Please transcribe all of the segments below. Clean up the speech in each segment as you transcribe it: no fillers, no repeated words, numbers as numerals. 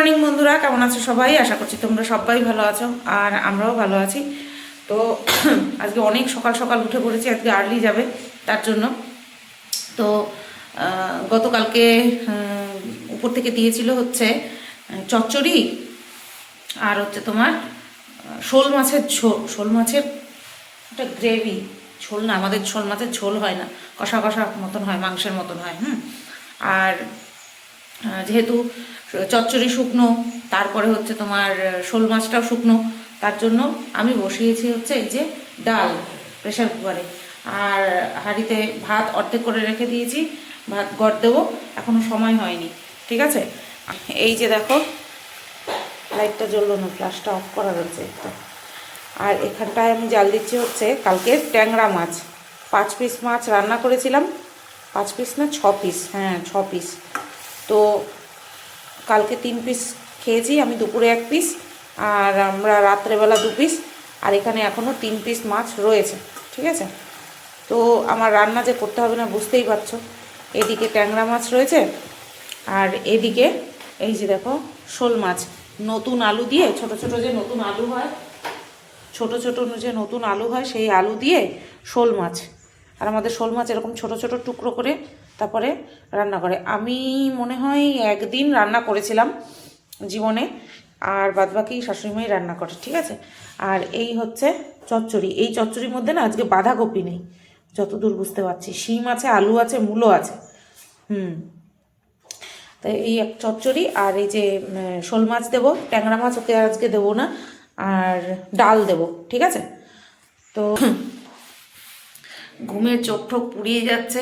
Morning বন্ধুরা, কেমন আছো সবাই? আশা করছি তোমরা সবাই ভালো আছো আর আমরাও ভালো আছি। তো আজকে অনেক সকাল সকাল উঠে পড়েছি, আজকে আর্লি যাবে তার জন্য। তো গতকালকে উপর থেকে দিয়েছিল হচ্ছে চচ্চড়ি আর হচ্ছে তোমার শোল মাছের ঝোল, শোল মাছের একটা গ্রেভি। ঝোল না, আমাদের শোল মাছের ঝোল হয় না, কষা কষা মতন হয়, মাংসের মতন হয়। আর যেহেতু চচ্চড়ি শুকনো, তারপরে হচ্ছে তোমার শোল মাছটাও শুকনো, তার জন্য আমি বসিয়েছি হচ্ছে এই যে ডাল প্রেশার কুকারে। আর হাঁড়িতে ভাত অর্ধেক করে রেখে দিয়েছি, ভাত গড় দেবো, এখনও সময় হয়নি। ঠিক আছে, এই যে দেখো লাইটটা জ্বললো না, ফ্ল্যাশটা অফ করা রয়েছে একটা। আর এখানটায় আমি জাল দিচ্ছি হচ্ছে কালকে ট্যাংরা মাছ, 5 পিস মাছ রান্না করেছিলাম। 5 পিস না 6 পিস, হ্যাঁ 6 পিস। তো কালকে 3 পিস খেয়েছি আমি, দুপুরে 1 পিস, আর আমরা রাত্রেবেলা 2 পিস। আর এখানে এখনও 3 পিস মাছ রয়েছে। ঠিক আছে, তো আমার রান্না যে করতে হবে না বুঝতেই পারছো। এদিকে ট্যাংরা মাছ রয়েছে, আর এদিকে এই যে দেখো শোল মাছ, নতুন আলু দিয়ে, ছোট ছোট যে নতুন আলু হয়, ছোট ছোট যে নতুন আলু হয় সেই আলু দিয়ে শোল মাছ। আর আমাদের শোল মাছ এরকম ছোট ছোট টুকরো করে তারপরে রান্না করে। আমি মনে হয় একদিন রান্না করেছিলাম জীবনে, আর বাদবাকি শাশুড়িমাই রান্না করে। ঠিক আছে, আর এই হচ্ছে চচ্চড়ি। এই চচ্চড়ির মধ্যে না আজকে বাঁধাকপি নেই, যতদূর বুঝতে পারছি। শিম আছে, আলু আছে, মূলো আছে। তাই এই এক চচ্চড়ি, আর এই যে শোল মাছ দেবো, ট্যাংরা মাছ ওকে আজকে দেবো না, আর ডাল দেবো। ঠিক আছে, তো ঘুমের চোখ ঠোক পুড়িয়ে যাচ্ছে,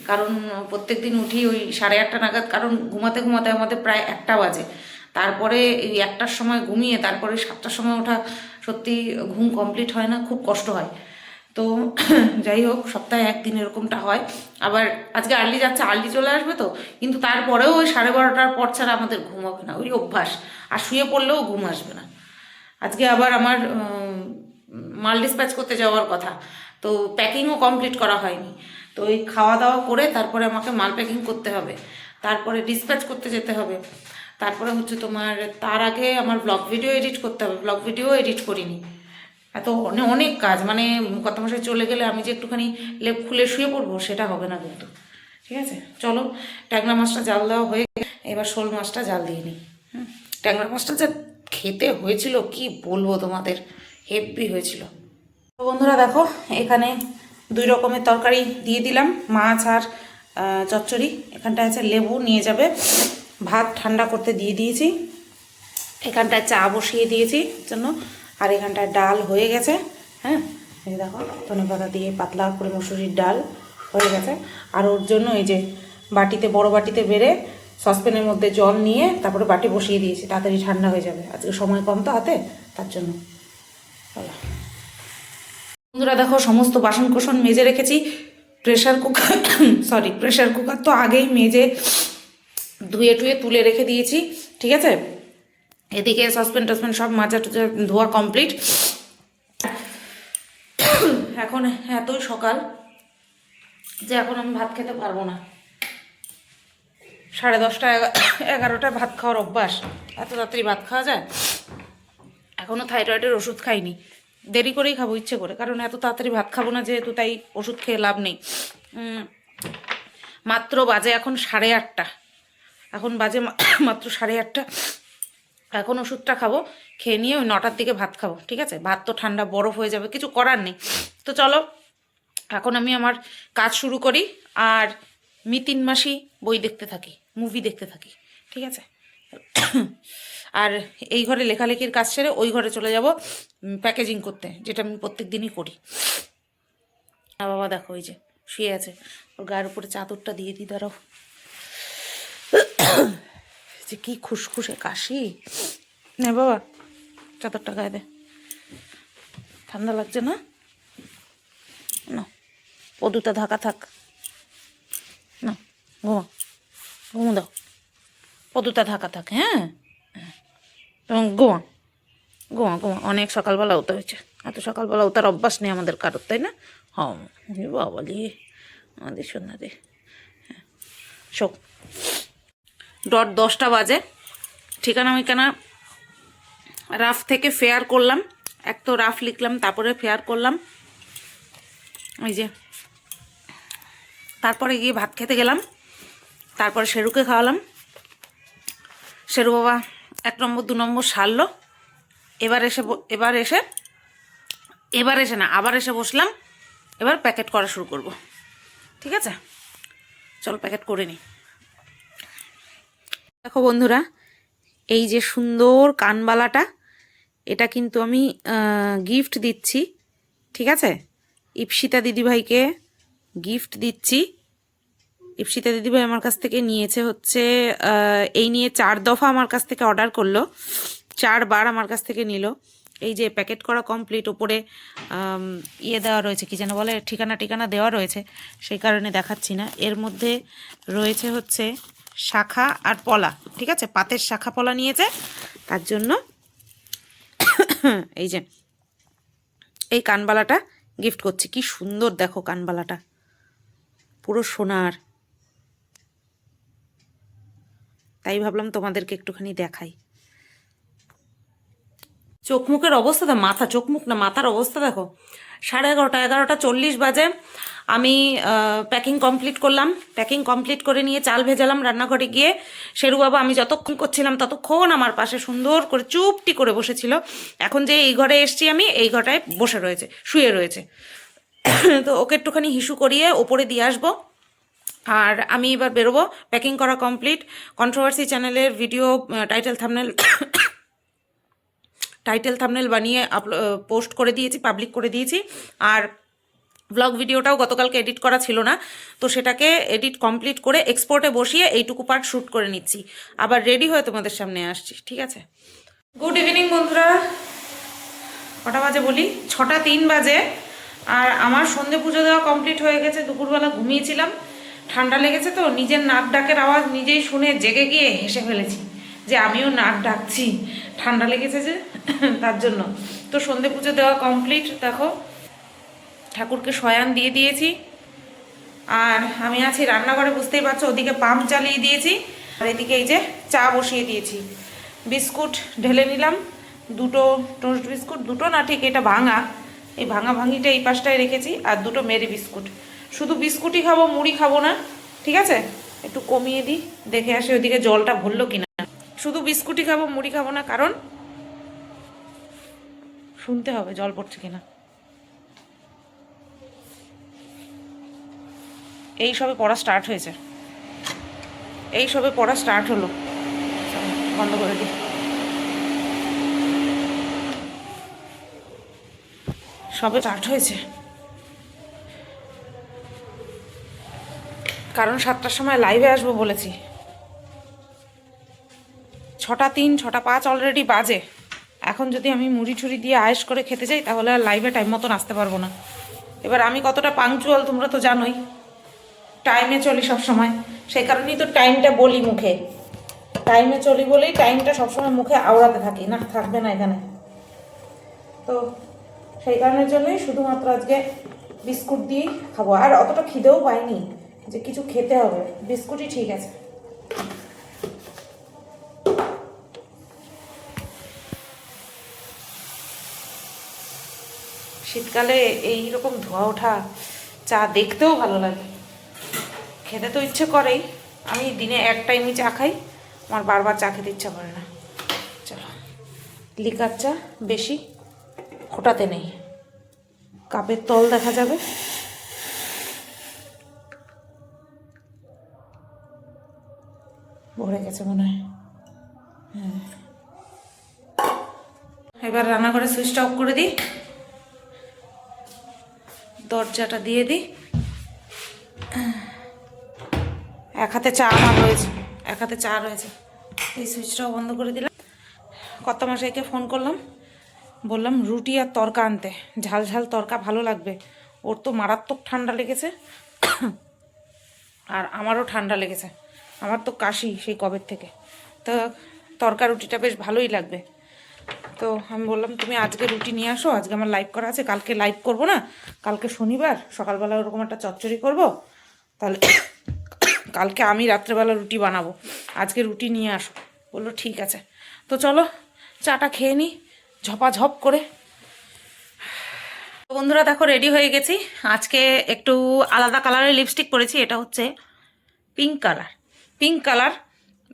কারণ প্রত্যেক দিন উঠি ওই 8:30 নাগাদ, কারণ ঘুমাতে ঘুমাতে আমাদের প্রায় 1টা বাজে। তারপরে এই 1টার সময় ঘুমিয়ে তারপরে 7টার সময় ওঠা, সত্যি ঘুম কমপ্লিট হয় না, খুব কষ্ট হয়। তো যাই হোক, সপ্তাহে একদিন এরকমটা হয়। আবার আজকে আর্লি যাচ্ছে, আর্লি চলে আসবে তো, কিন্তু তারপরেও ওই 12:30টার পর ছাড়া আমাদের ঘুম হবে না, ওই অভ্যাস। আর শুয়ে পড়লেও ঘুম আসবে না। আজকে আবার আমার মাল ডিসপ্যাচ করতে যাওয়ার কথা, তো প্যাকিংও কমপ্লিট করা হয়নি। তো ওই খাওয়া দাওয়া করে তারপরে আমাকে মাল প্যাকিং করতে হবে, তারপরে ডিসপ্যাচ করতে যেতে হবে, তারপরে হচ্ছে তোমার তার আগে আমার ব্লগ ভিডিও এডিট করতে হবে। ব্লগ ভিডিও এডিট করিনি, এত অনেক কাজ। মানে কত মাসে চলে গেলে আমি যে একটুখানি লেপ খুলে শুয়ে পড়বো সেটা হবে না কিন্তু। ঠিক আছে, চলো ট্যাংরা মাছটা জাল দেওয়া হয়ে এবার শোল মাছটা জাল দিয়ে নিই। ট্যাংরা মাছটা যে খেতে হয়েছিল কি বলবো তোমাদের, হেভি হয়েছিল। তো বন্ধুরা দেখো, এখানে 2 রকমের তরকারি দিয়ে দিলাম, মাছ আর চচ্চড়ি। এখানটায় আছে লেবু নিয়ে যাবে, ভাত ঠান্ডা করতে দিয়ে দিয়েছি, এখানটায় চা বসিয়ে দিয়েছি জন্য, আর এখানটায় ডাল হয়ে গেছে। হ্যাঁ, এই দেখো ধনেপাতা দিয়ে পাতলা করে মসুরির ডাল হয়ে গেছে। আর ওর জন্য এই যে বাটিতে, বড় বাটিতে বেড়ে সসপ্যানের মধ্যে জল নিয়ে তারপরে বাটি বসিয়ে দিয়েছি, তাড়াতাড়ি ঠান্ডা হয়ে যাবে। আজকে সময় কম তো হাতে, তার জন্য। বন্ধুরা দেখো, সমস্ত বাসন কোসন মেজে রেখেছি। প্রেশার কুকার প্রেশার কুকার তো আগেই মেজে ধুয়ে টুয়ে তুলে রেখে দিয়েছি। ঠিক আছে, এদিকে সসপ্যান টসপ্যান সব মাজা টুজা ধোয়া কমপ্লিট। এখন এতই সকাল যে এখন আমি ভাত খেতে পারবো না। 10:30 11টায় ভাত খাওয়ার অভ্যাস, এত তাড়াতাড়ি ভাত খাওয়া যায়? এখনও থাইরয়েডের ওষুধ খাইনি, দেরি করেই খাবো ইচ্ছে করে, কারণ এত তাড়াতাড়ি ভাত খাবো না যেহেতু, তাই ওষুধ খেয়ে লাভ নেই। মাত্র বাজে এখন 8:30, এখন বাজে মাত্র 8:30। এখন ওষুধটা খাবো, খেয়ে নিয়ে ওই 9টার দিকে ভাত খাবো। ঠিক আছে, ভাত তো ঠান্ডা বরফ হয়ে যাবে, কিছু করার নেই। তো চলো এখন আমি আমার কাজ শুরু করি, আর মিতিন মাসি বই দেখতে থাকি, মুভি দেখতে থাকি। ঠিক আছে, আর এই ঘরে লেখালেখির কাজ সেরে ওই ঘরে চলে যাব প্যাকেজিং করতে, যেটা আমি প্রত্যেক দিনই করি। আর বাবা দেখো ওই যে শুয়ে আছে, ওর গায়ের উপরে চাদরটা দিয়ে দিই, দাঁড়াও। যে কি খুসখুসে কাশি, নে বাবা চাদরটা গায়ে দে, ঠান্ডা লাগছে না? না, পদুটা ঢাকা থাক, না ঘুমা, ঘুমো দাও, পদুটা ঢাকা থাক। হ্যাঁ, ঘুমা ঘুমা ঘুমা, অনেক সকালবেলা উঠতে হয়েছে, এত সকালবেলা উঠার অভ্যাস নেই আমাদের কারোর, তাই না? হ্যাঁ বাবা লি, আমাদের সোনারে। হ্যাঁ, শোক 10টা বাজে। ঠিকানা মিকানা রাফ থেকে ফেয়ার করলাম, এক তো রাফ লিখলাম, তারপরে ফেয়ার করলাম, ওই যে তারপরে গিয়ে ভাত খেতে গেলাম, তারপরে শেরুকে খাওয়ালাম। শেরু বাবা 1 নম্বর 2 নম্বর সারলো। এবার এসে না, আবার এসে বসলাম। এবার প্যাকেট করা শুরু করব। ঠিক আছে, চল প্যাকেট করে নিই। দেখো বন্ধুরা, এই যে সুন্দর কানবালাটা, এটা কিন্তু আমি গিফট দিচ্ছি। ঠিক আছে, ইপসিতা দিদিভাইকে গিফট দিচ্ছি। ইপসিতা দিদিভাই আমার কাছ থেকে নিয়েছে হচ্ছে এই নিয়ে 4 দফা আমার কাছ থেকে অর্ডার করলো, 4 বার আমার কাছ থেকে নিল। এই যে প্যাকেট করা কমপ্লিট, ওপরে ইয়ে দেওয়া রয়েছে, কি যেন বলে, ঠিকানা দেওয়া রয়েছে, সেই কারণে দেখাচ্ছি না। এর মধ্যে রয়েছে হচ্ছে শাখা আর পলা। ঠিক আছে, পাতের শাখা পলা নিয়েছে, তার জন্য এই যে এই কানবালাটা গিফট করছি। কি সুন্দর দেখো কানবালাটা, পুরো সোনার। তাই ভাবলাম তোমাদেরকে একটুখানি দেখাই। চোখ মুখের অবস্থা, চোখ মুখ না, মাথার অবস্থা দেখো। 11:30 বাজে আমি প্যাকিং কমপ্লিট করলাম। প্যাকিং কমপ্লিট করে নিয়ে চাল ভেজালাম রান্নাঘরে গিয়ে। শেরু বাবা আমি যতক্ষণ করছিলাম ততক্ষণ আমার পাশে সুন্দর করে চুপটি করে বসেছিল। এখন যে এই ঘরে এসছি আমি, এই ঘরটায় বসে রয়েছে, শুয়ে রয়েছে। তো ওকে একটুখানি হিসু করিয়ে ওপরে দিয়ে আসবো, আর আমি এবার বেরোবো। প্যাকিং করা কমপ্লিট। কন্ট্রোভার্সি চ্যানেলের ভিডিও টাইটেল থাম্বনেল বানিয়ে পোস্ট করে দিয়েছি, পাবলিক করে দিয়েছি। আর ব্লগ ভিডিওটাও গতকালকে এডিট করা ছিল না, তো সেটাকে এডিট কমপ্লিট করে এক্সপোর্টে বসিয়ে এইটুকু পার্ট শ্যুট করে নিচ্ছি। আবার রেডি হয়ে তোমাদের সামনে আসছি। ঠিক আছে, গুড ইভিনিং বন্ধুরা। কটা বাজে বলি, 6:03 বাজে। আর আমার সন্ধে পুজো দেওয়া কমপ্লিট হয়ে গেছে। দুপুরবেলা ঘুমিয়েছিলাম, ঠান্ডা লেগেছে, তো নিজের নাক ডাকের আওয়াজ নিজেই শুনে জেগে গিয়ে হেসে ফেলেছি যে আমিও নাক ডাকছি, ঠান্ডা লেগেছে যে, তার জন্য। তো সন্ধে পুজো দেওয়া কমপ্লিট। দেখো ঠাকুরকে শয়ান দিয়ে দিয়েছি, আর আমি আছি রান্নাঘরে, বুঝতেই পারছো। ওদিকে পাম্প চালিয়ে দিয়েছি, আর এদিকে এই যে চা বসিয়ে দিয়েছি। বিস্কুট ঢেলে নিলাম, 2টো টোস্ট বিস্কুট, 2টো না ঠিক, এটা ভাঙা, এই ভাঙিটা এই পাশটায় রেখেছি, আর 2টো মেরি বিস্কুট। শুধু বিস্কুটই খাবো, মুড়ি খাবো না। ঠিক আছে, একটু কমিয়ে দিই, দেখে আসি ওইদিকে জলটা ভরলো কিনা। শুধু বিস্কুটই খাবো, মুড়ি খাবো না, কারণ শুনতে হবে জল পড়ছে কিনা। এই সবে পড়া স্টার্ট হয়েছে, এই সবে পড়া স্টার্ট হলো। বন্ধ করে দিই, সবে স্টার্ট হয়েছে। কারণ 7টার সময় লাইভে আসবো বলেছি। 6:03, 6:05 অলরেডি বাজে। এখন যদি আমি মুড়ি ঠুড়ি দিয়ে আয়েস করে খেতে যাই, তাহলে আর লাইভে টাইম মতন আসতে পারবো না। এবার আমি কতটা পাংচুয়াল তোমরা তো জানোই, টাইমে চলি সব সময়, সেই কারণেই তো টাইমটা বলি মুখে। টাইমে চলি বলেই টাইমটা সবসময় মুখে আওড়াতে থাকি, না থাকবে না এখানে। তো সেই কারণের জন্যই শুধুমাত্র আজকে বিস্কুট দিয়েই খাবো। আর অতটা খিদেও পাইনি যে কিছু খেতে হবে, বিস্কুটই ঠিক আছে। শীতকালে এইরকম ধোয়া ওঠা চা দেখতেও ভালো লাগে, খেতে তো ইচ্ছে করেই। আমি দিনে 1 টাইমই চা খাই, আমার বারবার চা খেতে ইচ্ছা করে না। চলো, লিকার চা বেশি ফোটাতে নেই, কাপের তল দেখা যাবে। ভরে গেছে মনে হয়। হ্যাঁ, এবার রান্নাঘরে সুইচটা অফ করে দিই, দরজাটা দিয়ে দিই। এক হাতে চা আমার রয়েছে, এক হাতে চা রয়েছে, এই সুইচটাও বন্ধ করে দিলাম। কর্তামশাইকে ফোন করলাম, বললাম রুটি আর তরকা আনতে, ঝাল ঝাল তরকা ভালো লাগবে। ওর তো মারাত্মক ঠান্ডা লেগেছে, আর আমারও ঠান্ডা লেগেছে, আমার তো কাশি সেই কবের থেকে। তো তরকা রুটিটা বেশ ভালোই লাগবে। তো আমি বললাম তুমি আজকে রুটি নিয়ে আসো, আজকে আমার লাইভ করা আছে, কালকে লাইভ করব না, কালকে শনিবার সকালবেলা ওরকম একটা চচ্চড়ি করব, তাহলে কালকে আমি রাত্রেবেলা রুটি বানাবো, আজকে রুটি নিয়ে আসো। বললো ঠিক আছে। তো চলো চাটা খেয়ে নিই ঝপাঝপ করে। তো বন্ধুরা দেখো রেডি হয়ে গেছি। আজকে একটু আলাদা কালারের লিপস্টিক পরেছি, এটা হচ্ছে পিঙ্ক কালার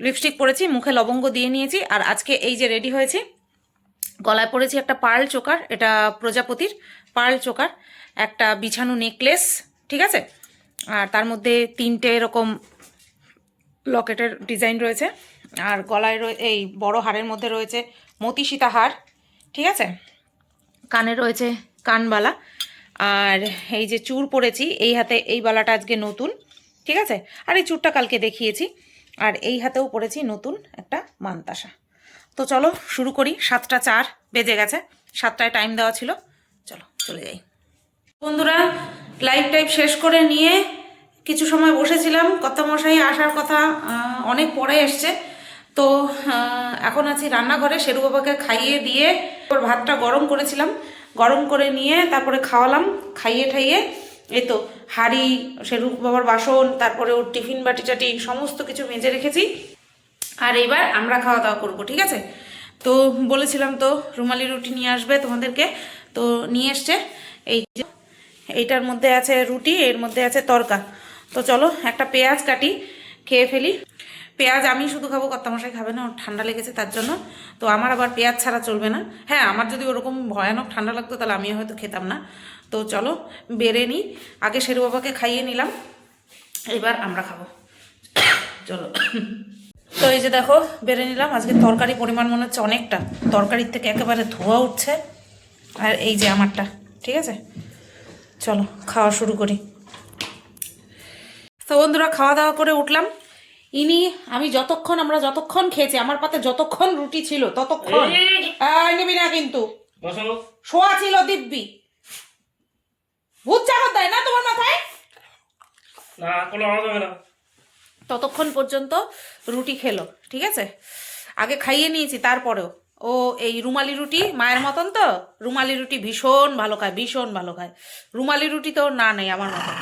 লিপস্টিক পরেছি, মুখে লবঙ্গ দিয়ে নিয়েছি। আর আজকে এই যে রেডি হয়েছি, গলায় পরেছি একটা পার্ল চোকার, এটা প্রজাপতির পার্ল চোকার, একটা বিছানো নেকলেস, ঠিক আছে। আর তার মধ্যে 3টে এরকম লকেটের ডিজাইন রয়েছে। আর গলায় এই বড় হারের মধ্যে রয়েছে মতি সীতা হার, ঠিক আছে। কানে রয়েছে কানবালা। আর এই যে চূড় পরেছি এই হাতে, এই বালাটা আজকে নতুন, ঠিক আছে। আর এই চূড়টা কালকে দেখিয়েছি। আর এই হাতেও পরেছি নতুন একটা মানতাসা। তো চলো শুরু করি। 7টা 4 বেজে গেছে, 7টায় টাইম দেওয়া ছিল। চলো চলে যাই। বন্ধুরা লাইভ টাইপ শেষ করে নিয়ে কিছু সময় বসেছিলাম, কর্তামশাই আসার কথা অনেক পরে এসছে। তো এখন আছি রান্নাঘরে, শেরু বাবাকে খাইয়ে দিয়ে ওর ভাতটা গরম করেছিলাম, গরম করে নিয়ে তারপরে খাওয়ালাম, খাইয়ে ঠাইয়ে এই তো হাঁড়ি, শেরু বাবার বাসন, তারপরে ওর টিফিন বাটি টাটি সমস্ত কিছু মেজে রেখেছি। আর এইবার আমরা খাওয়া দাওয়া করবো, ঠিক আছে। তো বলেছিলাম তো রুমালি রুটি নিয়ে আসবে তোমাদেরকে, তো নিয়ে এসছে। এইটার মধ্যে আছে রুটি, এর মধ্যে আছে তরকা। তো চলো একটা পেঁয়াজ কাটি, খেয়ে ফেলি। পেঁয়াজ আমি শুধু খাবো, কর্তামশাই খাবে না, ওর ঠান্ডা লেগেছে তার জন্য। তো আমার আবার পেঁয়াজ ছাড়া চলবে না। হ্যাঁ, আমার যদি ওরকম ভয়ানক ঠান্ডা লাগতো তাহলে আমিও হয়তো খেতাম না। তো চলো বেড়ে নিই, আগে শেরু বাবাকে খাইয়ে নিলাম, এবার আমরা খাবো। চলো। তো এই যে দেখো বেড়ে নিলাম। আজকে তরকারি পরিমাণ মনে হচ্ছে অনেকটা, তরকারির থেকে একেবারে ধোয়া উঠছে। আর এই যে আমারটা, ঠিক আছে। চলো খাওয়া শুরু করি। তো বন্ধুরা খাওয়া দাওয়া করে উঠলাম। আমরা যতক্ষণ খেয়েছি, আমার পাতে যতক্ষণ রুটি ছিল ততক্ষণ নিবি না কিন্তু, শোয়া ছিল দিব্যি। ভূত চাকর দেয় না তোমার মাথায়? ততক্ষণ পর্যন্ত রুটি খেলো, ঠিক আছে। আগে খাইয়ে নিয়েছি, তারপরেও ও এই রুমালি রুটি, মায়ের মতন তো রুমালি রুটি ভীষণ ভালো খায়, ভীষণ ভালো খায়। রুমালি রুটি তো না নেই আমার মতন।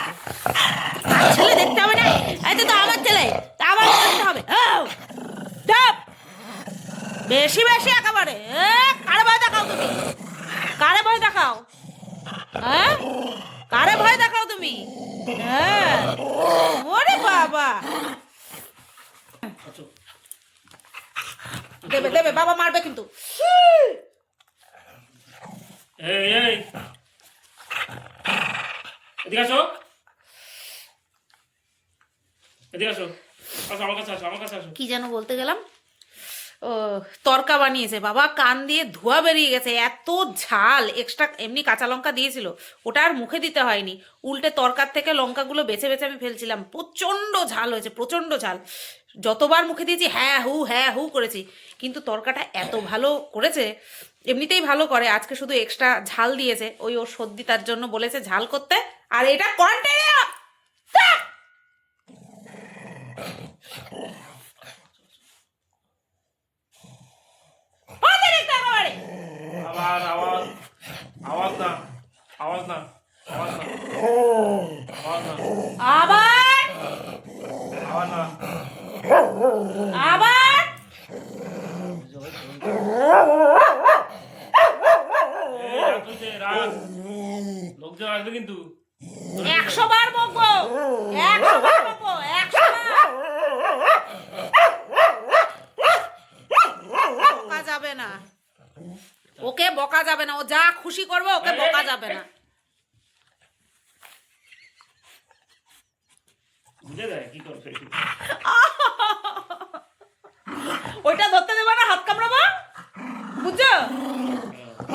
ছেলে দেখতে হবে না, এতে তো আমার ছেলে, আমার দেখতে হবে। বেশি বেশি একেবারে। কারে ভয় দেখাও তুমি? কারে ভয় দেখাও? হ্যাঁ, কারে ভয় দেখাও তুমি? হ্যাঁ, ওরে বাবা। দেবে দেবে, বাবা মারবে কিন্তু। এদিকে আসো, এদিকে আসো, আসো আমার কাছে আসো, আমার কাছে আসো। কি যেন বলতে গেলাম, ও তরকা বানিয়েছে বাবা, কান দিয়ে ধোঁয়া বেরিয়ে গেছে, এত ঝাল। এক্সট্রা এমনি কাঁচা লঙ্কা দিয়েছিল, ওটা আর মুখে দিতে হয়নি, উল্টে তরকার থেকে লঙ্কাগুলো বেছে বেছে আমি ফেলছিলাম। প্রচণ্ড ঝাল হয়েছে, প্রচণ্ড ঝাল। যতবার মুখে দিয়েছি হ্যাঁ হু করেছি, কিন্তু তরকাটা এত ভালো করেছে। এমনিতেই ভালো করে, আজকে শুধু এক্সট্রা ঝাল দিয়েছে, ওই ওর সর্দি তার জন্য বলেছে ঝাল করতে। আর এটা কন্টিনিউ। আবার আওয়াজ, আওয়াজ না, আওয়াজ না, আওয়াজ না, আওয়াজ না, আবার আওয়াজ না। আবার লোকজন আসবে কিন্তু। 100 বার বকবো, 100 বার বকবো, 100 বার। বকা যাবে না, ওকে বকা যাবে না, ও যা খুশি করবে ওকে বকা যাবে না। বুঝে দেয় কি করবে। ওইটা ধরতে দেবে না, হাত কামড়াবো, বুঝছো?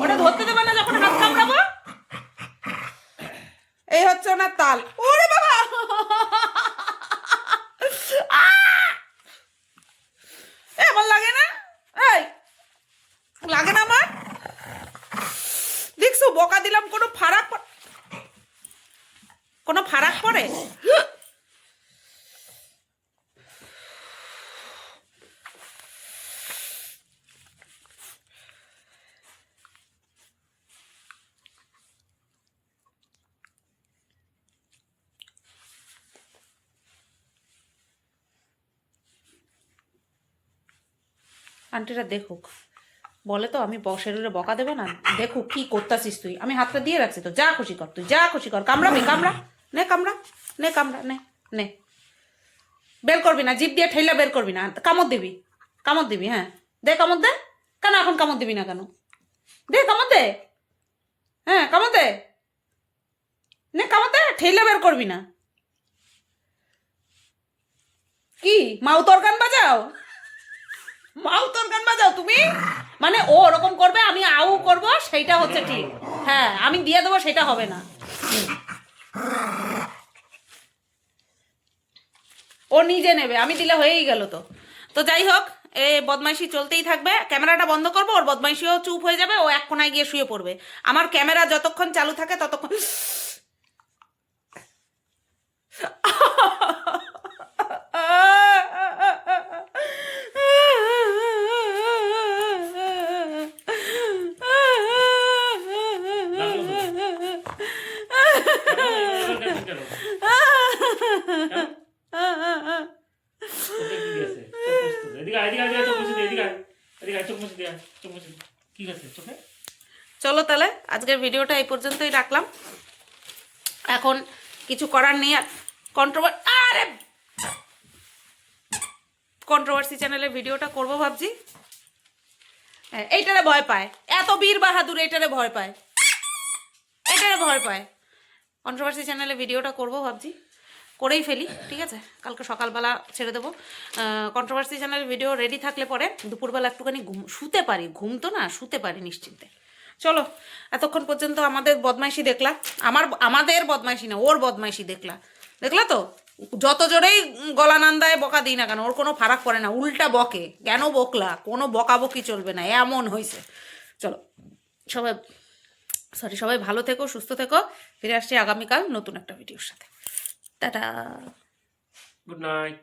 ওটা ধরতে দেবে না যখন হাত কামড়াবো। এই হচ্ছে ওনার তাল। ওরে বাবা, আমার লাগে না, এই লাগে না আমার। দেখছো বকা দিলাম, কোনো ফারাক পড়ে? আন্টিরা দেখুক, বলে তো আমি শরীরে বকা দেবে না, দেখুক কি করতাছিস তুই। আমি হাতটা দিয়ে রাখছি তো, যা খুশি কর তুই, যা খুশি কর। কামড়াবি কামড়া, নে কামড়া, নে কামড়া, নে নে। বের করবি না, জিভ দিয়ে ঠেলা বের করবি না, কামড় দিবি, কামড় দিবি। হ্যাঁ দে কামড় দে। কেন এখন কামড় দিবি না কেন? দে কামড় দে, হ্যাঁ কামড় দে, নে কামড় দে, ঠেলা বের করবি না। কি মাউথ অর্গান বাজাও, মাউথ অর্গান বাজাও তুমি? মানে ও ওরকম করবে, আমি আউ করব, সেইটা হচ্ছে ঠিক। হ্যাঁ আমি দিয়ে দেবো, সেটা হবে না। ও নিজে নেবে, আমি দিলে হয়েই গেল তো। তো যাই হোক, এ বদমাইশি চলতেই থাকবে। ক্যামেরাটা বন্ধ করবো, ওর বদমাইশিও চুপ হয়ে যাবে, ও এক কোনায় গিয়ে শুয়ে পড়বে। আমার ক্যামেরা যতক্ষণ চালু থাকে ততক্ষণ কেন? তোকে কি গেছে? চোখ মুছতে দে। এদিকে আয়, এদিকে আয়, চোখ মুছে দে, এদিকে আয়। এদিকে আয়, চোখ মুছে দে, আয়, চোখ মুছে দে। কি গেছে চোখে? চলো তাহলে আজকের ভিডিওটা এই পর্যন্তই রাখলাম। এখন কিছু করার নেই আর। কন্ট্রোভার্সি চ্যানেলে ভিডিওটা করব ভাবছি। হ্যাঁ, এইটারে ভয় পায়, এত বীর বাহাদুর এইটারে ভয় পায়, এইটারে ভয় পায়। কন্ট্রোভার্সি চ্যানেলে ভিডিওটা করব ভাবছি, করেই ফেলি, ঠিক আছে? কালকে সকালবেলা ছেড়ে দেবো। কন্ট্রোভার্সি চ্যানেলের ভিডিও রেডি থাকলে পরে দুপুরবেলা একটুখানি শুতে পারি, ঘুম তো না, শুতে পারি নিশ্চিন্তে। চলো, এতক্ষণ পর্যন্ত আমাদের বদমাইশি দেখলা, আমাদের বদমাইশি না, ওর বদমাইশি দেখলা তো? যত জোরেই গলা নান্দায় বকা দিই না কেন, ওর কোনো ফারাক পড়ে না, উল্টা বকে। কেন বকলা? কোনো বকাবকি চলবে না, এমন হয়েছে। চলো সবাই ভালো থেকো, সুস্থ থেকো। ফিরে আসছি আগামীকাল নতুন একটা ভিডিওর সাথে। টাটা। Good night.